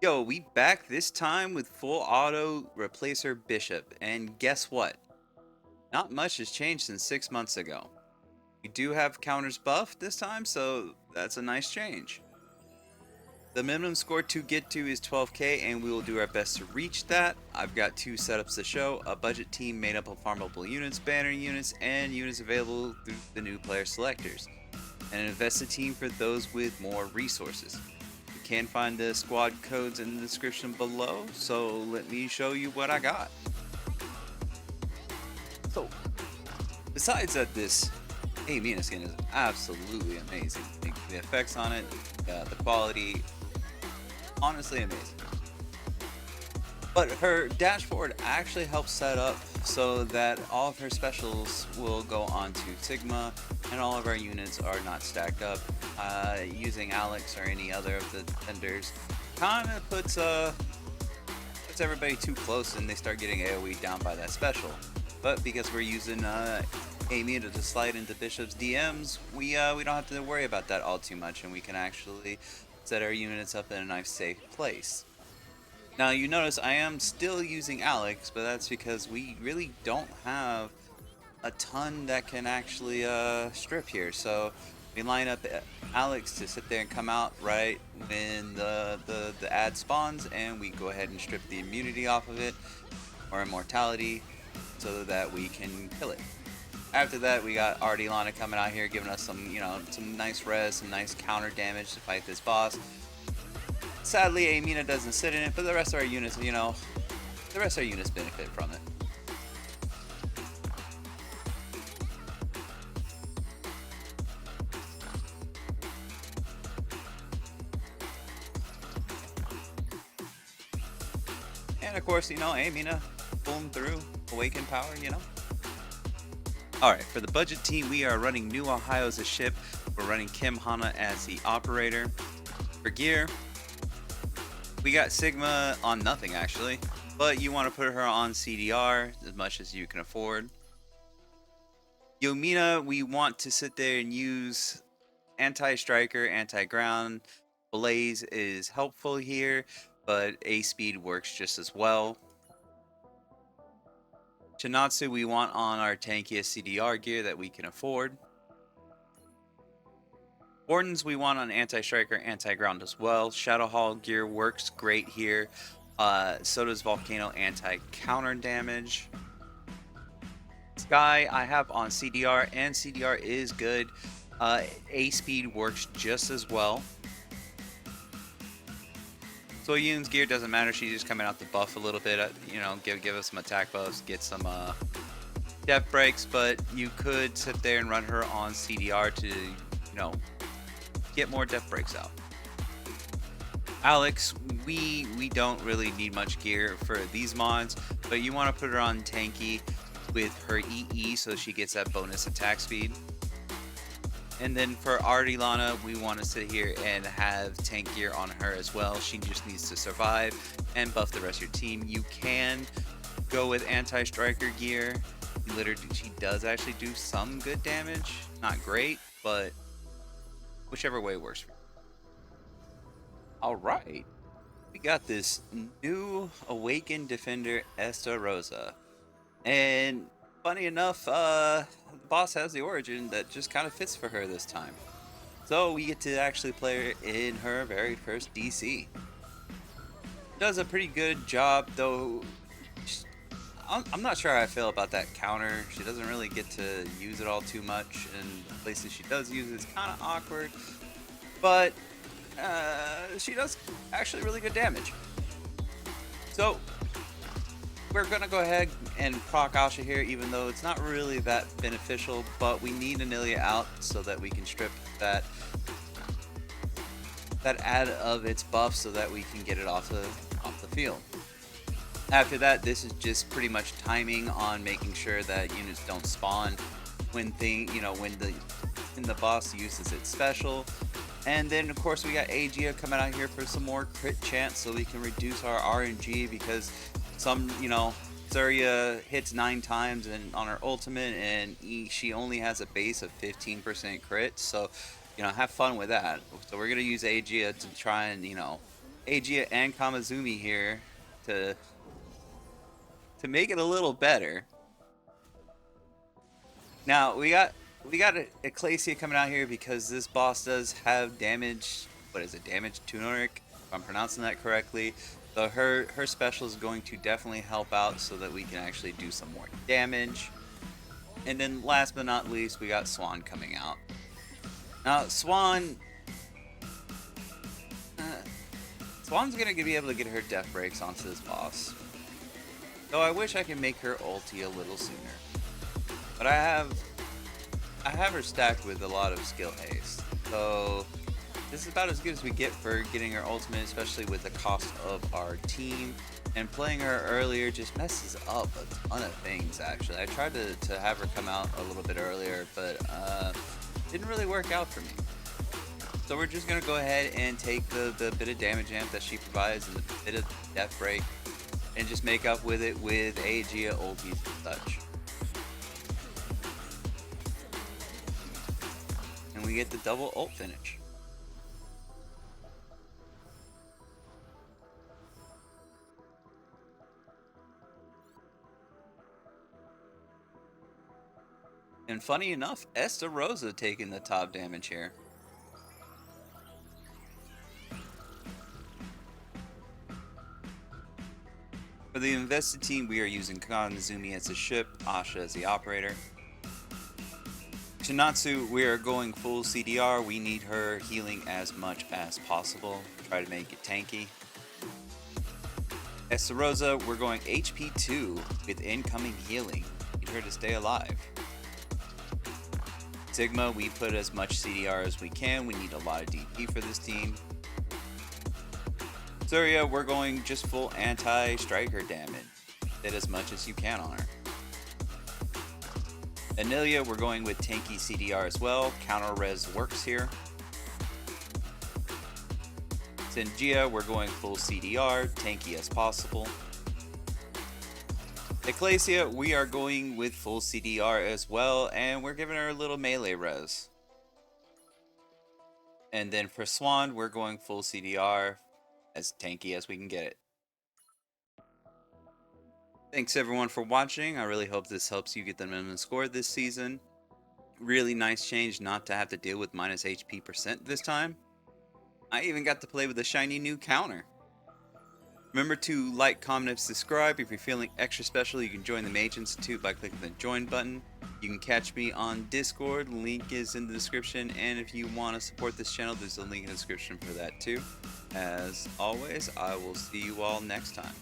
Yo, we back this time with full auto replacer bishop, and guess what? Not much has changed since 6 months ago. We do have counters buffed this time, so that's a nice change. The minimum score to get to is 12k, and we will do our best to reach that. I've got two setups to show: a budget team made up of farmable units, banner units, and units available through the new player selectors, and an invested team for those with more resources. You can find the squad codes in the description below, so let me show you what I got. So, besides that, this Mina skin is absolutely amazing. The effects on it, the quality, honestly amazing. But her dashboard actually helps set up so that all of her specials will go onto Sigma, and all of our units are not stacked up. Using Alex or any other of the vendors kind of puts everybody too close, and they start getting AoE down by that special. But because we're using Amy to slide into Bishop's DMs, we don't have to worry about that all too much, and we can actually set our units up in a nice safe place. Now you notice I am still using Alex, but that's because we really don't have a ton that can actually strip here. So we line up Alex to sit there and come out right when the ad spawns, and we go ahead and strip the immunity off of it, or immortality, so that we can kill it. After that, we got Lana coming out here, giving us some, some nice res, some nice counter damage to fight this boss. Sadly, Amina doesn't sit in it, but the rest of our units, the rest of our units benefit from it. And of course, Amina pulling through, awaken power. Alright, for the budget team, we are running New Ohio as a ship. We're running Kim Hana as the operator. For gear, we got Sigma on nothing actually, but you want to put her on CDR as much as you can afford. Yomina, we want to sit there and use anti-striker, anti-ground. Blaze is helpful here, but A-speed works just as well. Chinatsu, we want on our tankiest CDR gear that we can afford. Wardens, we want on anti-striker, anti-ground as well. Shadow Hall gear works great here. So does Volcano anti-counter damage. Sky, I have on CDR, and CDR is good. A-speed works just as well. Soyun's gear doesn't matter. She's just coming out to buff a little bit. Give us some attack buffs, get some death breaks. But you could sit there and run her on CDR to, get more death breaks out. Alex, we don't really need much gear for these mods, but you want to put her on tanky with her EE so she gets that bonus attack speed. And then for Lana, we want to sit here and have tank gear on her as well. She just needs to survive and buff the rest of your team. You can go with anti-striker gear. Literally, she does actually do some good damage. Not great, but whichever way works for you. Alright, we got this new Awakened Defender Esta Rosa. And funny enough, the boss has the origin that just kind of fits for her this time. So we get to actually play her in her very first DC. Does a pretty good job, though. I'm not sure how I feel about that counter. She doesn't really get to use it all too much, and the places she does use it's kind of awkward. But she does actually really good damage. So we're gonna go ahead and proc Asha here, even though it's not really that beneficial. But we need Anilia out so that we can strip that ad of its buff, so that we can get it off the field. After that, this is just pretty much timing on making sure that units don't spawn when the boss uses its special. And then of course we got Aegea coming out here for some more crit chance, so we can reduce our RNG, because Surya hits 9 times and on her ultimate, and she only has a base of 15% crit, so have fun with that. So we're gonna use Aegea to try and Aegea and Kamizumi here to make it a little better. Now we got Ecclesia coming out here because this boss does have damage. What is it? Damage Tunoric, if I'm pronouncing that correctly. So her special is going to definitely help out so that we can actually do some more damage. And then last but not least, we got Swan coming out. Now Swan's gonna be able to get her death breaks onto this boss. Though I wish I could make her ulti a little sooner. But I have her stacked with a lot of skill haste. So this is about as good as we get for getting her ultimate, especially with the cost of our team. And playing her earlier just messes up a ton of things, actually. I tried to have her come out a little bit earlier, but didn't really work out for me. So we're just going to go ahead and take the bit of damage amp that she provides and the bit of death break and just make up with it with Aegea ultis and such. And we get the double ult finish. And funny enough, S53 taking the top damage here. For the invested team, we are using Kamizumi as a ship, Asha as the operator. Shinatsu, we are going full CDR. We need her healing as much as possible. Try to make it tanky. S53, we're going HP 2 with incoming healing. Need her to stay alive. Sigma, we put as much CDR as we can. We need a lot of DP for this team. Surya, we're going just full anti-striker damage. Hit as much as you can on her. Anilia, we're going with tanky CDR as well. Counter res works here. Singia, we're going full CDR, tanky as possible. Ecclesia, we are going with full CDR as well, and we're giving her a little melee res. And then for Swan, we're going full CDR, as tanky as we can get it. Thanks everyone for watching. I really hope this helps you get the minimum score this season. Really nice change not to have to deal with minus HP percent this time. I even got to play with a shiny new counter. Remember to like, comment, and subscribe. If you're feeling extra special, you can join the Mage Institute by clicking the join button. You can catch me on Discord, link is in the description, and if you want to support this channel, there's a link in the description for that too. As always, I will see you all next time.